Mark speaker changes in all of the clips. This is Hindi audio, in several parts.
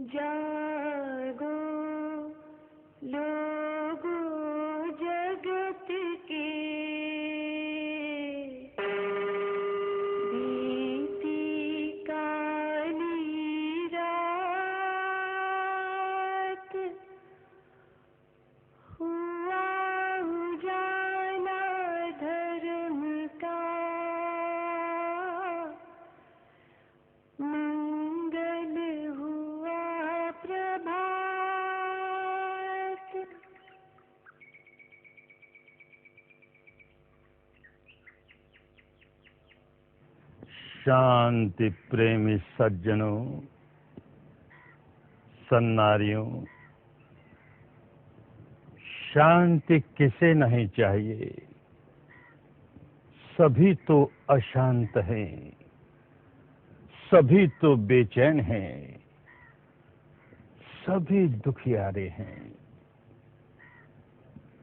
Speaker 1: जागो लोगों जगत के, बीती काली रात, हुआ उजाला धर्म का, मंगल हुआ प्रभात।
Speaker 2: शांति प्रेमी सज्जनों, सन्नारियों, शांति किसे नहीं चाहिए? सभी तो अशांत हैं, सभी तो बेचैन हैं, सभी दुखियारे हैं।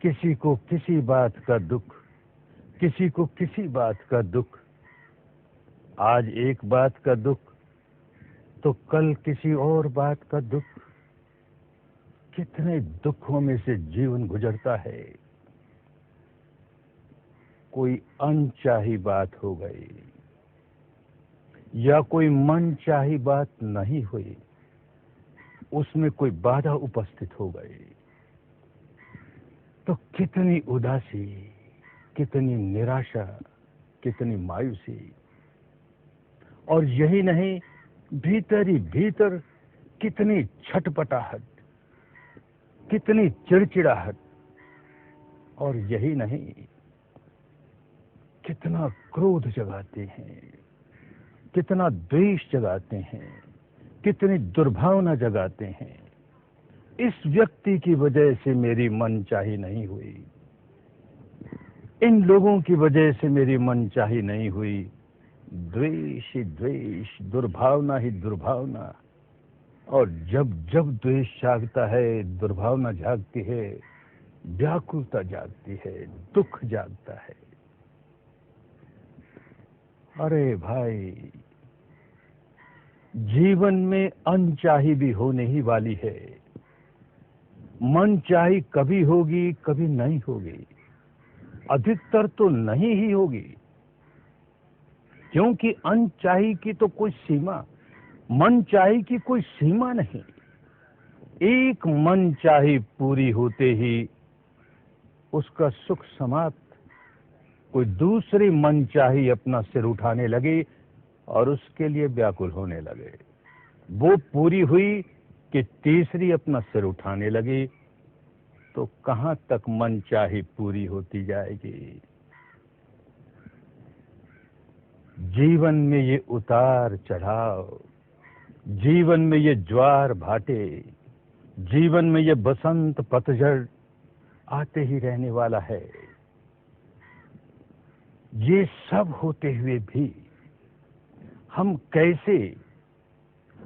Speaker 2: किसी को किसी बात का दुख, किसी को किसी बात का दुख। आज एक बात का दुख तो कल किसी और बात का दुख। कितने दुखों में से जीवन गुजरता है। कोई अनचाही बात हो गई या कोई मनचाही बात नहीं हुई, उसमें कोई बाधा उपस्थित हो गई तो कितनी उदासी, कितनी निराशा, कितनी मायूसी। और यही नहीं, भीतर ही भीतर कितनी छटपटाहट, कितनी चिड़चिड़ाहट। और यही नहीं, कितना क्रोध जगाते हैं, कितना द्वेष जगाते हैं, कितनी दुर्भावना जगाते हैं। इस व्यक्ति की वजह से मेरी मनचाही नहीं हुई, इन लोगों की वजह से मेरी मनचाही नहीं हुई। द्वेष ही द्वेष, दुर्भावना ही दुर्भावना। और जब जब द्वेष जागता है, दुर्भावना जागती है, व्याकुलता जागती है, दुख जागता है। अरे भाई, जीवन में अनचाही भी होने ही वाली है। मनचाही कभी होगी, कभी नहीं होगी, अधिकतर तो नहीं ही होगी, क्योंकि अनचाही की तो कोई सीमा, मनचाही की कोई सीमा नहीं। एक मनचाही पूरी होते ही उसका सुख समाप्त। कोई दूसरी मनचाही अपना सिर उठाने लगे और उसके लिए व्याकुल होने लगे। वो पूरी हुई कि तीसरी अपना सिर उठाने लगी, तो कहां तक मनचाही पूरी होती जाएगी? जीवन में ये उतार चढ़ाव, जीवन में ये ज्वार भाटे, जीवन में ये बसंत पतझड़ आते ही रहने वाला है। ये सब होते हुए भी हम कैसे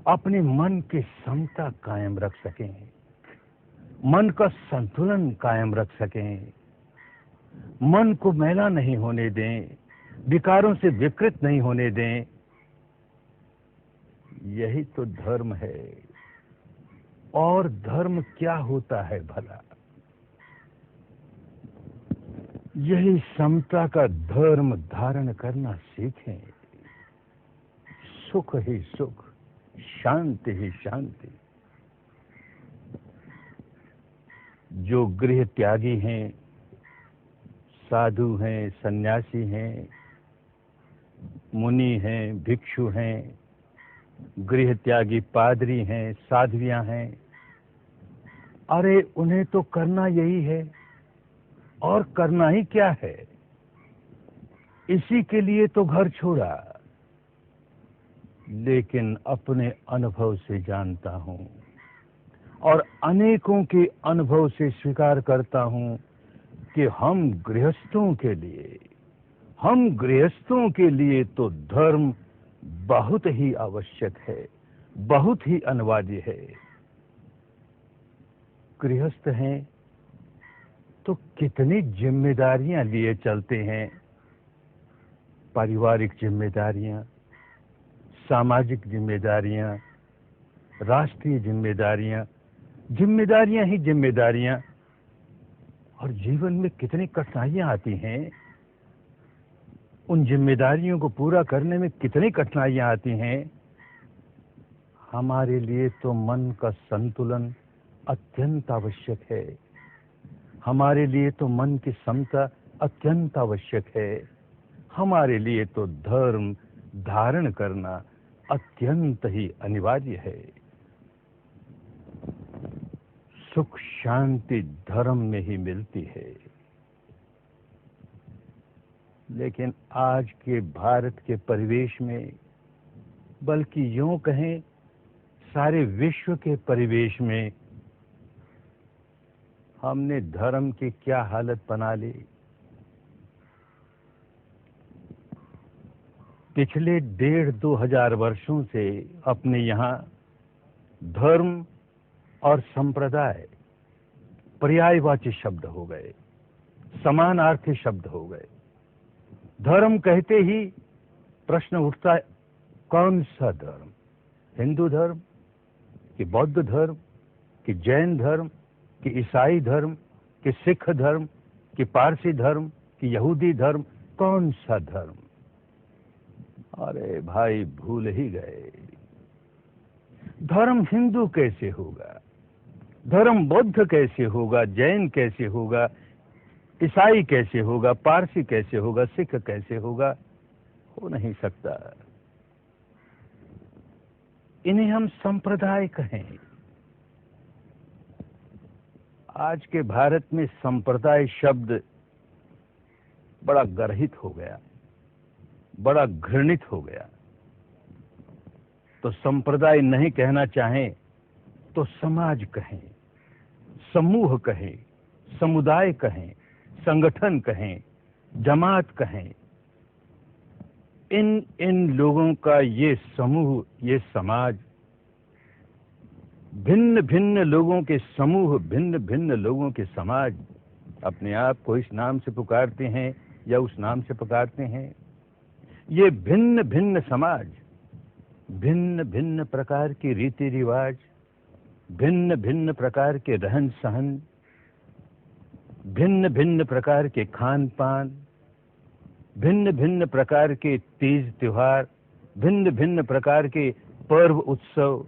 Speaker 2: अपने मन की समता कायम रख सकें, मन का संतुलन कायम रख सकें, मन को मैला नहीं होने दें, विकारों से विकृत नहीं होने दें। यही तो धर्म है। और धर्म क्या होता है भला? यही समता का धर्म धारण करना सीखें। सुख ही सुख, शांति ही शांति। जो गृह त्यागी हैं, साधु हैं, सन्यासी हैं, मुनि हैं, भिक्षु हैं, गृह त्यागी पादरी हैं, साध्वियां हैं, अरे उन्हें तो करना यही है। और करना ही क्या है? इसी के लिए तो घर छोड़ा। लेकिन अपने अनुभव से जानता हूं और अनेकों के अनुभव से स्वीकार करता हूं कि हम गृहस्थों के लिए तो धर्म बहुत ही आवश्यक है, बहुत ही अनिवार्य है। गृहस्थ हैं तो कितनी जिम्मेदारियां लिए चलते हैं। पारिवारिक जिम्मेदारियां, सामाजिक जिम्मेदारियां, राष्ट्रीय जिम्मेदारियां, जिम्मेदारियां ही जिम्मेदारियां, और जीवन में कितनी कठिनाइयां आती हैं। उन जिम्मेदारियों को पूरा करने में कितनी कठिनाइयां आती हैं। हमारे लिए तो मन का संतुलन अत्यंत आवश्यक है। हमारे लिए तो मन की समता अत्यंत आवश्यक है। हमारे लिए तो धर्म धारण करना अत्यंत ही अनिवार्य है। सुख शांति धर्म में ही मिलती है। लेकिन आज के भारत के परिवेश में, बल्कि यूं कहें सारे विश्व के परिवेश में, हमने धर्म की क्या हालत बना ली। पिछले 1,500-2,000 वर्षों से अपने यहाँ धर्म और संप्रदाय पर्यायवाची शब्द हो गए, समानार्थी शब्द हो गए। धर्म कहते ही प्रश्न उठता है, कौन सा धर्म? हिंदू धर्म कि बौद्ध धर्म कि जैन धर्म कि ईसाई धर्म कि सिख धर्म कि पारसी धर्म कि यहूदी धर्म? कौन सा धर्म? अरे भाई, भूल ही गए। धर्म हिंदू कैसे होगा? धर्म बौद्ध कैसे होगा? जैन कैसे होगा? ईसाई कैसे होगा? पारसी कैसे होगा? सिख कैसे होगा? हो नहीं सकता। इन्हें हम संप्रदाय कहें। आज के भारत में संप्रदाय शब्द बड़ा गर्हित हो गया, बड़ा घृणित हो गया। तो संप्रदाय नहीं कहना चाहें तो समाज कहें, समूह कहें, समुदाय कहें, संगठन कहें, जमात कहें। इन लोगों का ये समूह, ये समाज, भिन्न भिन्न लोगों के समूह, भिन्न भिन्न लोगों के समाज अपने आप को इस नाम से पुकारते हैं या उस नाम से पुकारते हैं। ये भिन्न भिन्न समाज, भिन्न भिन्न प्रकार के रीति रिवाज, भिन्न भिन्न प्रकार के रहन सहन, भिन्न भिन्न प्रकार के खान पान, भिन्न भिन्न प्रकार के तीज त्योहार, भिन्न भिन्न प्रकार के पर्व उत्सव,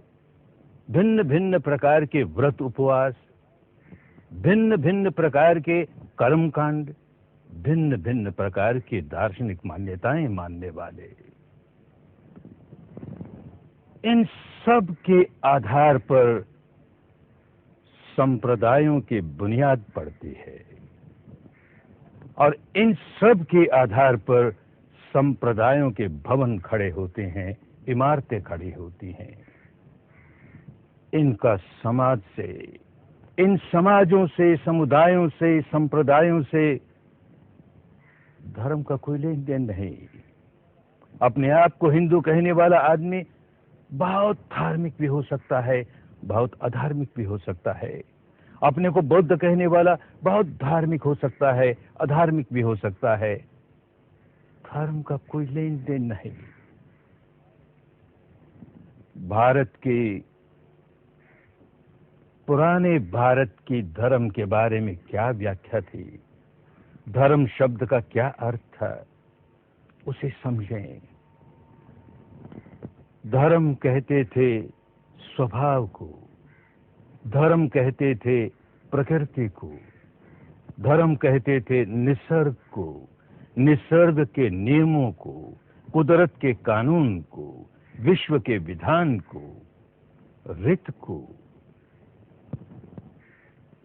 Speaker 2: भिन्न भिन्न प्रकार के व्रत उपवास, भिन्न भिन्न प्रकार के कर्मकांड, भिन्न भिन्न प्रकार की दार्शनिक मान्यताएं मानने वाले। इन सब के आधार पर संप्रदायों की बुनियाद पड़ती है और इन सब के आधार पर संप्रदायों के भवन खड़े होते हैं, इमारतें खड़ी होती हैं। इनका समाज से, इन समाजों से, समुदायों से, संप्रदायों से धर्म का कोई लेन देन नहीं। अपने आप को हिंदू कहने वाला आदमी बहुत धार्मिक भी हो सकता है, बहुत अधार्मिक भी हो सकता है। अपने को बौद्ध कहने वाला बहुत धार्मिक हो सकता है, अधार्मिक भी हो सकता है। धर्म का कोई लेन देन नहीं। भारत के, पुराने भारत की धर्म के बारे में क्या व्याख्या थी, धर्म शब्द का क्या अर्थ था, उसे समझें। धर्म कहते थे स्वभाव को, धर्म कहते थे प्रकृति को, धर्म कहते थे निसर्ग को, निसर्ग के नियमों को, कुदरत के कानून को, विश्व के विधान को, ऋत को।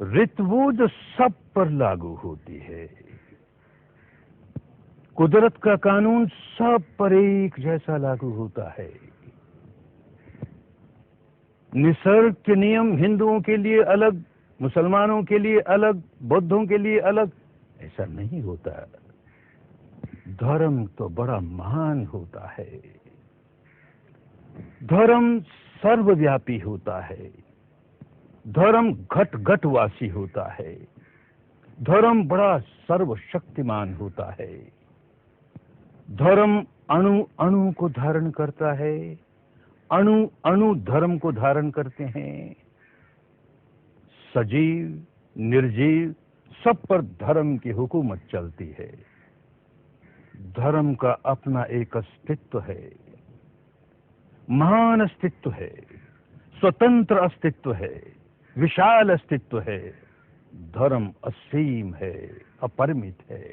Speaker 2: ऋत वो जो सब पर लागू होती है। कुदरत का कानून सब पर एक जैसा लागू होता है। निसर्ग के नियम हिंदुओं के लिए अलग, मुसलमानों के लिए अलग, बौद्धों के लिए अलग, ऐसा नहीं होता। धर्म तो बड़ा महान होता है। धर्म सर्वव्यापी होता है। धर्म घट घटवासी होता है। धर्म बड़ा सर्वशक्तिमान होता है। धर्म अणु अणु को धारण करता है, अणु अणु धर्म को धारण करते हैं। सजीव निर्जीव सब पर धर्म की हुकूमत चलती है। धर्म का अपना एक अस्तित्व है, महान अस्तित्व है, स्वतंत्र अस्तित्व है, विशाल अस्तित्व है। धर्म असीम है, अपरिमित है।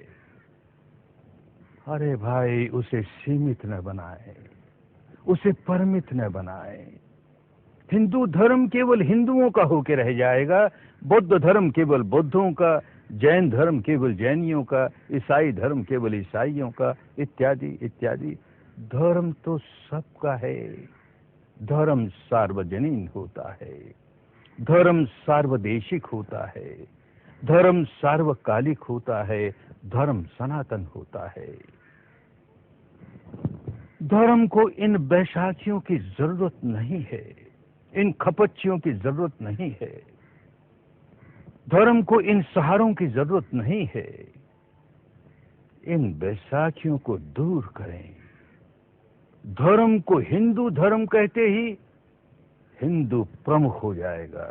Speaker 2: अरे भाई, उसे सीमित न बनाए, उसे परिमित न बनाए। हिंदू धर्म केवल हिंदुओं का होकर रह जाएगा, बौद्ध धर्म केवल बौद्धों का, जैन धर्म केवल जैनियों का, ईसाई धर्म केवल ईसाइयों का, इत्यादि इत्यादि। धर्म तो सबका है। धर्म सार्वजनीन होता है, धर्म सार्वदेशिक होता है, धर्म सार्वकालिक होता है, धर्म सनातन होता है। धर्म को इन बैसाखियों की जरूरत नहीं है, इन खपच्चियों की जरूरत नहीं है। धर्म को इन सहारों की जरूरत नहीं है। इन बैसाखियों को दूर करें। धर्म को हिंदू धर्म कहते ही हिंदू प्रमुख हो जाएगा,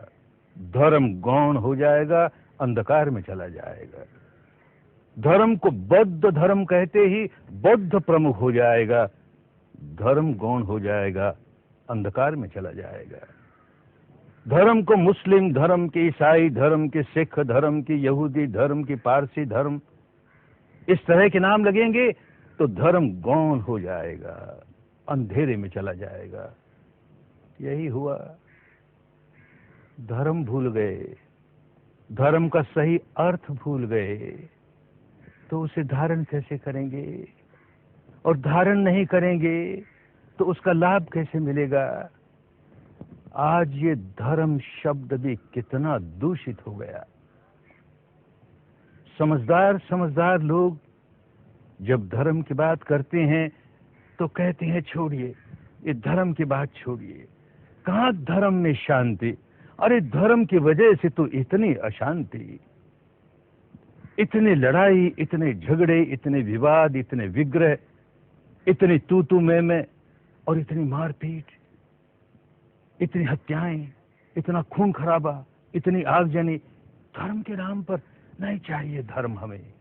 Speaker 2: धर्म गौण हो जाएगा, अंधकार में चला जाएगा। धर्म को बौद्ध धर्म कहते ही बौद्ध प्रमुख हो जाएगा, धर्म गौण हो जाएगा, अंधकार में चला जाएगा। धर्म को मुस्लिम धर्म के, ईसाई धर्म के, सिख धर्म की, यहूदी धर्म की, पारसी धर्म, इस तरह के नाम लगेंगे तो धर्म गौण हो जाएगा, अंधेरे में चला जाएगा। यही हुआ। धर्म भूल गए, धर्म का सही अर्थ भूल गए, तो उसे धारण कैसे करेंगे? और धारण नहीं करेंगे तो उसका लाभ कैसे मिलेगा? आज ये धर्म शब्द भी कितना दूषित हो गया। समझदार लोग जब धर्म की बात करते हैं तो कहते हैं छोड़िए, ये धर्म की बात छोड़िए, कहाँ धर्म में शांति? अरे धर्म की वजह से तो इतनी अशांति, इतनी लड़ाई, इतने झगड़े, इतने विवाद, इतने विग्रह, इतनी तू मैं और इतनी मारपीट, इतनी हत्याएं, इतना खून खराबा, इतनी आगजनी। धर्म के नाम पर नहीं चाहिए धर्म हमें।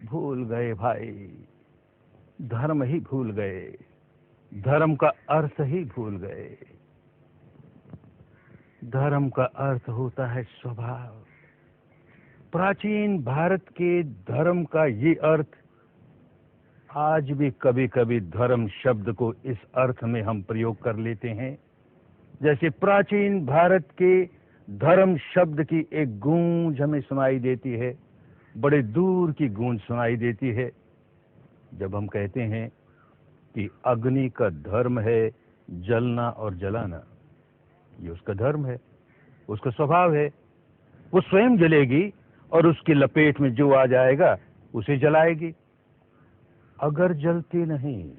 Speaker 2: भूल गए भाई, धर्म ही भूल गए, धर्म का अर्थ ही भूल गए। धर्म का अर्थ होता है स्वभाव। प्राचीन भारत के धर्म का ये अर्थ आज भी कभी कभी धर्म शब्द को इस अर्थ में हम प्रयोग कर लेते हैं। जैसे प्राचीन भारत के धर्म शब्द की एक गूंज हमें सुनाई देती है, बड़े दूर की गूंज सुनाई देती है जब हम कहते हैं कि अग्नि का धर्म है जलना और जलाना। ये उसका धर्म है, उसका स्वभाव है। वो स्वयं जलेगी और उसकी लपेट में जो आ जाएगा उसे जलाएगी। अगर जलती नहीं,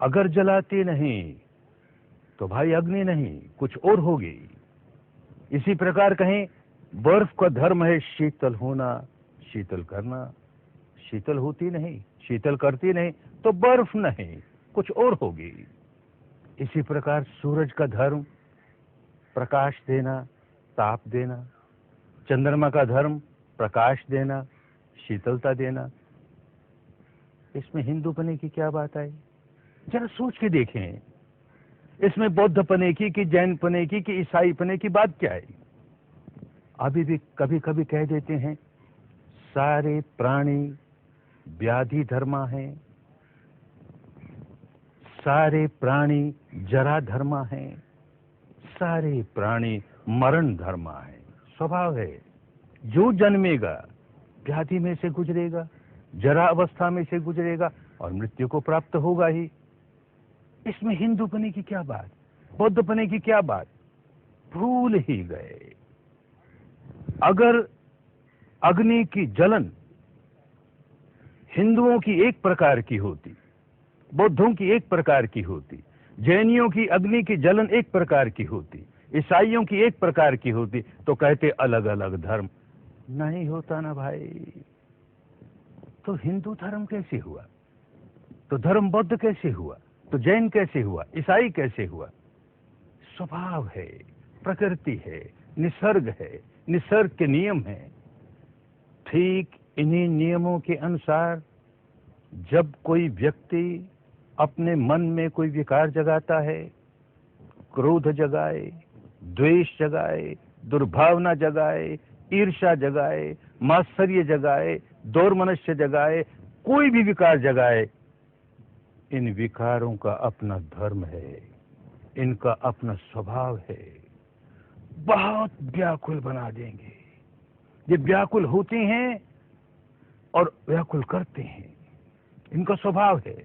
Speaker 2: अगर जलाती नहीं तो भाई अग्नि नहीं, कुछ और होगी। इसी प्रकार कहें, बर्फ का धर्म है शीतल होना, शीतल करना। शीतल होती नहीं, शीतल करती नहीं तो बर्फ नहीं, कुछ और होगी। इसी प्रकार सूरज का धर्म प्रकाश देना, ताप देना। चंद्रमा का धर्म प्रकाश देना, शीतलता देना। इसमें हिंदूपने की क्या बात आई? जरा सोच के देखें। इसमें बौद्ध पने की, जैन पने की, ईसाई पने की बात क्या है? अभी भी कभी कभी कह देते हैं सारे प्राणी व्याधि धर्मा हैं, सारे प्राणी जरा धर्मा हैं, सारे प्राणी मरण धर्मा है। स्वभाव है, जो जन्मेगा व्याधि में से गुजरेगा, जरा अवस्था में से गुजरेगा और मृत्यु को प्राप्त होगा ही। इसमें हिंदूपने की क्या बात, बौद्धपने की क्या बात? भूल ही गए। अगर अग्नि की जलन हिंदुओं की एक प्रकार की होती, बौद्धों की एक प्रकार की होती, जैनियों की अग्नि की जलन एक प्रकार की होती, ईसाइयों की एक प्रकार की होती, तो कहते अलग अलग धर्म। नहीं होता ना भाई। तो हिंदू धर्म कैसे हुआ? तो धर्म बौद्ध कैसे हुआ? तो जैन कैसे हुआ, ईसाई कैसे हुआ? स्वभाव है, प्रकृति है, निसर्ग है, निसर्ग के नियम है। ठीक इन्हीं नियमों के अनुसार जब कोई व्यक्ति अपने मन में कोई विकार जगाता है, क्रोध जगाए, द्वेष जगाए, दुर्भावना जगाए, ईर्ष्या जगाए, मात्सर्य जगाए, दौर्मनस्य जगाए, कोई भी विकार जगाए, इन विकारों का अपना धर्म है, इनका अपना स्वभाव है। बहुत व्याकुल बना देंगे। ये व्याकुल होते हैं और व्याकुल करते हैं, इनका स्वभाव है।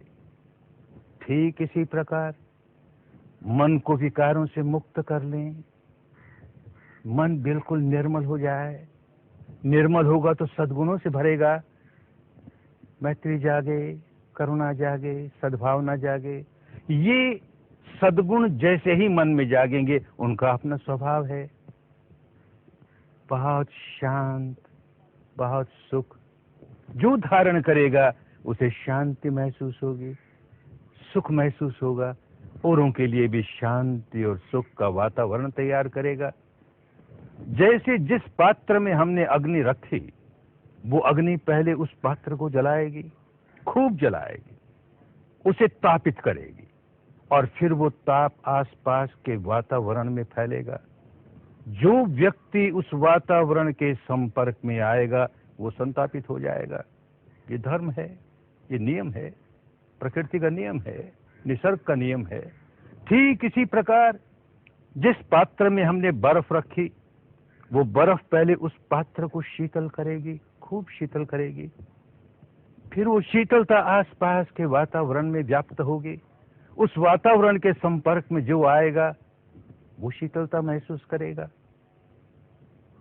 Speaker 2: ठीक इसी प्रकार मन को विकारों से मुक्त कर लें, मन बिल्कुल निर्मल हो जाए। निर्मल होगा तो सद्गुणों से भरेगा। मैत्री जागे, करुणा जागे, सद्भावना जागे। ये सद्गुण जैसे ही मन में जागेंगे, उनका अपना स्वभाव है। बहुत शांत, बहुत सुख। जो धारण करेगा उसे शांति महसूस होगी, सुख महसूस होगा, औरों के लिए भी शांति और सुख का वातावरण तैयार करेगा। जैसे जिस पात्र में हमने अग्नि रखी, वो अग्नि पहले उस पात्र को जलाएगी, खूब जलाएगी, उसे तापित करेगी, और फिर वो ताप आसपास के वातावरण में फैलेगा। जो व्यक्ति उस वातावरण के संपर्क में आएगा वो संतापित हो जाएगा। ये धर्म है, ये नियम है, प्रकृति का नियम है, निसर्ग का नियम है। ठीक इसी प्रकार जिस पात्र में हमने बर्फ रखी, वो बर्फ पहले उस पात्र को शीतल करेगी, खूब शीतल करेगी, फिर वो शीतलता आसपास के वातावरण में व्याप्त होगी। उस वातावरण के संपर्क में जो आएगा वो शीतलता महसूस करेगा।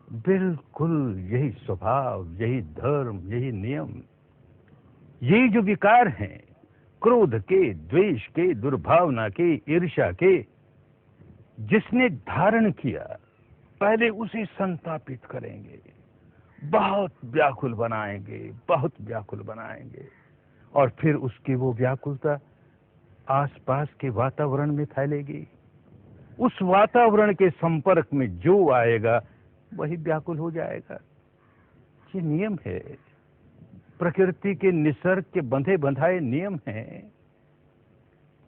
Speaker 2: बिल्कुल यही स्वभाव, यही धर्म, यही नियम। ये जो विकार हैं, क्रोध के, द्वेष के, दुर्भावना के, ईर्ष्या के, जिसने धारण किया पहले उसे संतापित करेंगे, बहुत व्याकुल बनाएंगे, बहुत व्याकुल बनाएंगे, और फिर उसकी वो व्याकुलता आसपास के वातावरण में फैलेगी। उस वातावरण के संपर्क में जो आएगा वही व्याकुल हो जाएगा। ये नियम है, प्रकृति के, निसर्ग के बंधे बंधाए नियम हैं।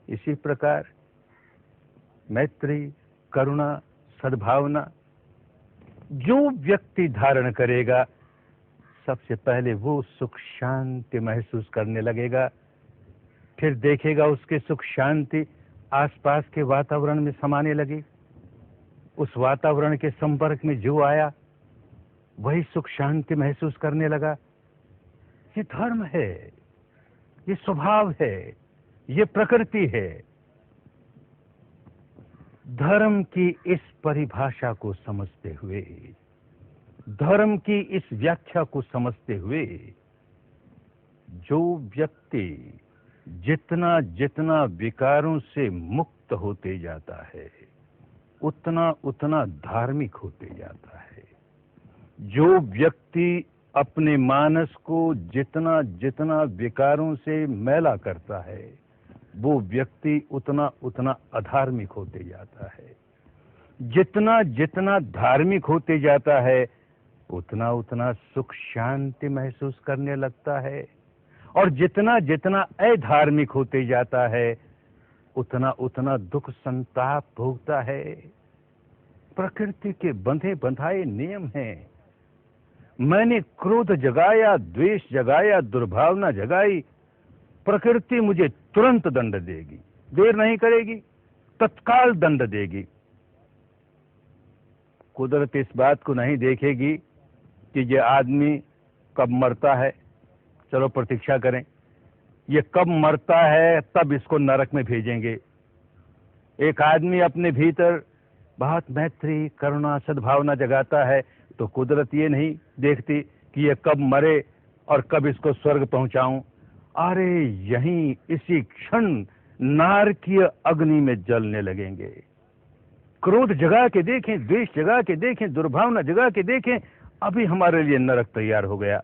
Speaker 2: इसी प्रकार मैत्री, करुणा, सद्भावना जो व्यक्ति धारण करेगा, सबसे पहले वो सुख शांति महसूस करने लगेगा। फिर देखेगा उसके सुख शांति आसपास के वातावरण में समाने लगी। उस वातावरण के संपर्क में जो आया वही सुख शांति महसूस करने लगा। ये धर्म है, ये स्वभाव है, ये प्रकृति है। धर्म की इस परिभाषा को समझते हुए, धर्म की इस व्याख्या को समझते हुए, जो व्यक्ति जितना जितना विकारों से मुक्त होते जाता है, उतना उतना धार्मिक होते जाता है। जो व्यक्ति अपने मानस को जितना जितना विकारों से मैला करता है, वो व्यक्ति उतना उतना अधार्मिक होते जाता है। जितना जितना धार्मिक होते जाता है, उतना उतना सुख शांति महसूस करने लगता है, और जितना जितना अधार्मिक होते जाता है, उतना उतना दुख संताप भोगता है। प्रकृति के बंधे बंधाए नियम हैं। मैंने क्रोध जगाया, द्वेष जगाया, दुर्भावना जगाई, प्रकृति मुझे तुरंत दंड देगी, देर नहीं करेगी, तत्काल दंड देगी। कुदरत इस बात को नहीं देखेगी कि ये आदमी कब मरता है, चलो प्रतीक्षा करें, ये कब मरता है तब इसको नरक में भेजेंगे। एक आदमी अपने भीतर बहुत मैत्री, करुणा, सद्भावना जगाता है, तो कुदरत ये नहीं देखती कि ये कब मरे और कब इसको स्वर्ग पहुंचाऊं। अरे यहीं इसी क्षण नारकीय अग्नि में जलने लगेंगे। क्रोध जगा के देखें, द्वेष जगा के देखें, दुर्भावना जगा के देखें, अभी हमारे लिए नरक तैयार हो गया।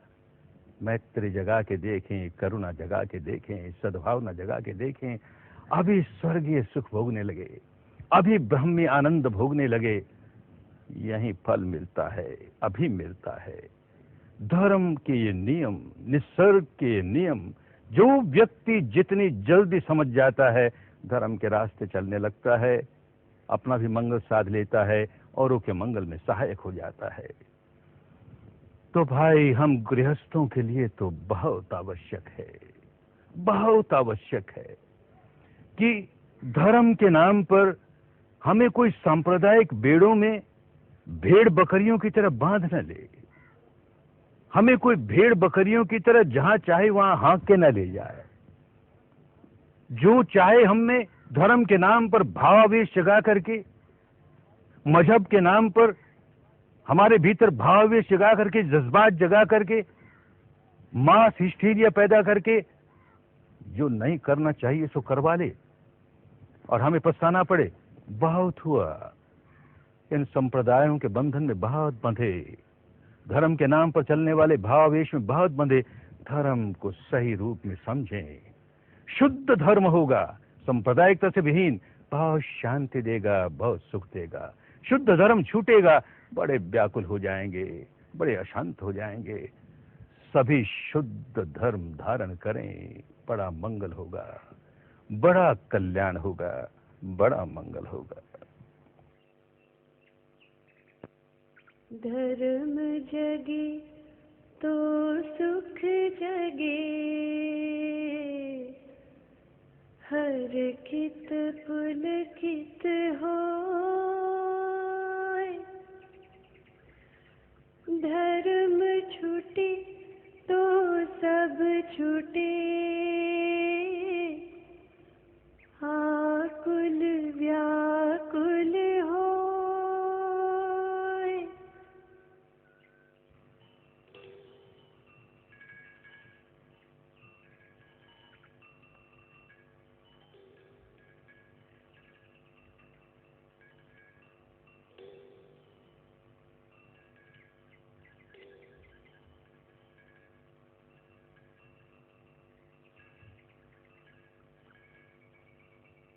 Speaker 2: मैत्री जगा के देखें, करुणा जगा के देखें, सद्भावना जगा के देखें, अभी स्वर्गीय सुख भोगने लगे, अभी ब्रह्मी आनंद भोगने लगे, यही फल मिलता है, अभी मिलता है। धर्म के ये नियम, निसर्ग के ये नियम, जो व्यक्ति जितनी जल्दी समझ जाता है, धर्म के रास्ते चलने लगता है, अपना भी मंगल साध लेता है, औरों के मंगल में सहायक हो जाता है। तो भाई, हम गृहस्थों के लिए तो बहुत आवश्यक है, बहुत आवश्यक है कि धर्म के नाम पर हमें कोई सांप्रदायिक बेड़ों में भेड़ बकरियों की तरह बांध न ले, हमें कोई भेड़ बकरियों की तरह जहां चाहे वहां हाँक के न ले जाए। जो चाहे हम में धर्म के नाम पर भावावेश जगा करके, मजहब के नाम पर हमारे भीतर भावावेश जगा करके, जज्बात जगा करके, मास हिस्टीरिया पैदा करके जो नहीं करना चाहिए सो करवा ले और हमें पछताना पड़े। बहुत हुआ, इन संप्रदायों के बंधन में बहुत बंधे, धर्म के नाम पर चलने वाले भावावेश में बहुत बंधे। धर्म को सही रूप में समझें, शुद्ध धर्म होगा, सांप्रदायिकता से विहीन, बहुत शांति देगा, बहुत सुख देगा। शुद्ध धर्म छूटेगा, बड़े व्याकुल हो जाएंगे, बड़े अशांत हो जाएंगे। सभी शुद्ध धर्म धारण करें, बड़ा मंगल होगा, बड़ा कल्याण होगा, बड़ा मंगल होगा।
Speaker 1: धर्म जगे तो सुख जगे, हर कित पुलकित होय। धर्म छूटे तो सब छूटे,